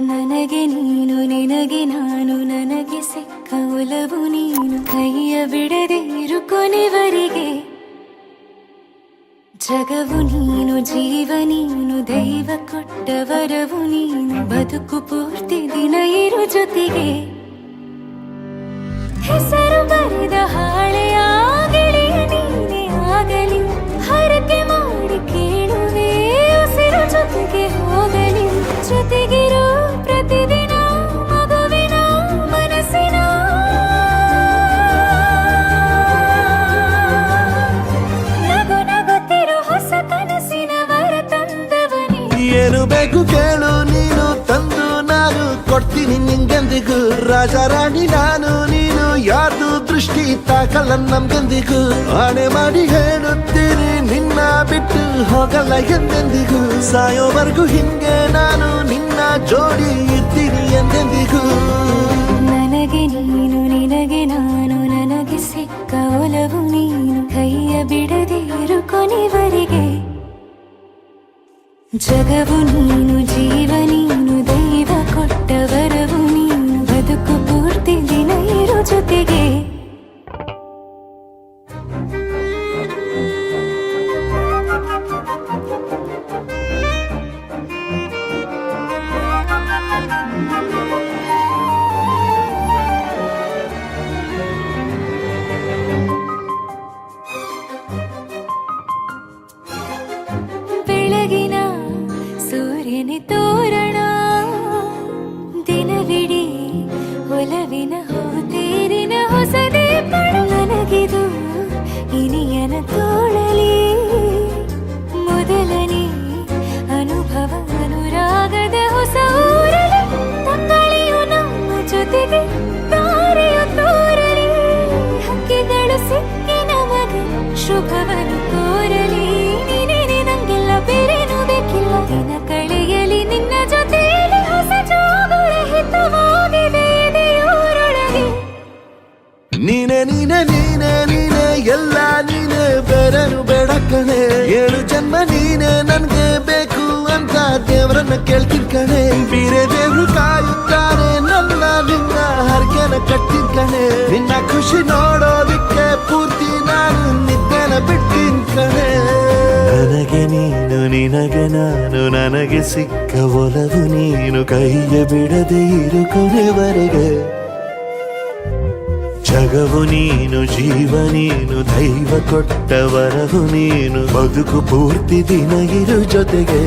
ನನಗೆ ನೀನು ನಿನಗೆ ನಾನು ನನಗೆ ಸಿಕ್ಕ ಒಲವು ನೀನು ಕೈಯ ಬಿಡದೆ ಇರು ಕೊನೆವರೆಗೆ ಜಗವು ನೀನು ಜೀವ ನೀನು ದೈವ ಕೊಟ್ಟ ವರವು ನೀನು ಬದುಕು ಪೂರ್ತಿ ದಿನ ಇರು ಜೊತೆಗೆ ಹೆಸರು ಬರೆದ ಹಾಳೆಯಾಗಲಿ ನೀನೇ ಆಗಲಿ ಹರಕೆ ಮಾಡಿ ಕೇಳುವೆ ಉಸಿರು ಜೊತೆಗೆ ಹೋಗಲಿ ಜೊತೆಗಿರೋ ಪ್ರತಿದಿನ ಮಗುವಿನ ಮನಸ್ಸಿನ ನಗು ನಗುತ್ತಿರೋ ಹೊಸ ಕನಸಿನ ವರ ತಂದವನೇ ಏನು ಬೇಕು ಕೇಳು ನೀನು ತಂದು ನಾನು ಕೊಡ್ತೀನಿ ನಿಂಗೆಂದಿಗೂ ರಾಜ ರಾಣಿ ನಾನು ನೀನು ಯಾರ್ದು ದೃಷ್ಟಿ ತಾಕಲ್ಲ ನಮ್ಗೆಂದಿಗೂ ಆಣೆ ಮಾಡಿ ಹೇಳುತ್ತೀನಿ ನಿನ್ನ ಬಿಟ್ಟು ಹೋಗಲ್ಲ ಎಂದೆಂದಿಗೂ ಸಾಯೋವರೆಗೂ ಹಿಂಗೆ ನಾನು ನಿನ್ನ ಜೋಡಿ ಇರ್ತೀನಿ ಎಂದೆಂದಿಗೂ ನನಗೆ ನೀನು ನಿನಗೆ ನಾನು ನನಗೆ ಸಿಕ್ಕ ಒಲವು ನೀನು ಕೈಯ ಬಿಡದೆ ಇರು ಕೊನೆವರೆಗೆ ಜಗವು ನೀನು ಜೀವ ನೀನು ದೈವ ಕೊಟ್ಟ ವರವು ನೀನು ಬದುಕು ಪೂರ್ತಿ ದಿನ ಇರು ಜೊತೆಗೆ ಬೆಳಗಿನ ಸೂರ್ಯನ ತೋರಣ ದಿನವಿಡೀ ಒಲವಿನ ಹೋತೇರಿನ ಹೊಸದೇ ನನಗಿದು ಇನಿಯನ ತೋಳಲಿ ಮೊದಲನೇ ಅನುಭವ ಅನುರಾಗದ ಹೊಸ ಊರಲಿ ತಂಗಳಿಯು ನಮ್ಮ ಜೊತೆಗೆ ತಾರೆಯು ತೋರಲಿ ಹಕ್ಕಿಗಳು ಸಿಕ್ಕಿ ನಮಗೆ ಶುಭವನ್ನು ಕೋರಲಿ ಬೇರೇನು ಬೇಕಿಲ್ಲ ದಿನ ಕಳೆಯಲಿ ನಿನ್ನ ಜೊತೆಯಲ್ಲಿ ಹೊಸ ಜೋಗುಳ ಹಿತವಾಗಿದೆ ದೇವರೊಳಗೆ ನೀನೆ ನೀನೆ ನೀನೆ ನೀನೆ ಎಲ್ಲ ನೀನೆ ಬೇರೆನು ಬೇಡ ಕಣೆ 7 ಜನ್ಮ ನೀನೆ ನನ್ಗೆ ಬೇಕು ಅಂತ ದೇವರನ್ನ ಕೇಳ್ತೀನಿ ಕಣೆ ಬೇರೆ ದೇವ್ರು ಕಾಯುತ್ತಾರೆ ನನ್ನ ನಿನ್ನ ಹರಕೆನ ಕಟ್ತೀನಿ ಕಣೆ ನಿನ್ನ ಖುಷಿ ನೋಡೋದಿಕ್ಕೆ ಪೂರ್ತಿ ನಾನು ನಿದ್ದೆನ ಬಿಟ್ಟಿನ್ ಕಣೆ ನನಗೆ ನೀನು ನಿನಗೆ ನಾನು ನನಗೆ ಸಿಕ್ಕ ಒಲವು ನೀನು ಕೈಯ ಬಿಡದೆ ಇರು ಕೊನೆವರೆಗೆ ಜಗವು ನೀನು ಜೀವ ನೀನು ದೈವ ಕೊಟ್ಟ ವರವು ನೀನು ಬದುಕು ಪೂರ್ತಿ ದಿನ ಇರು ಜೊತೆಗೆ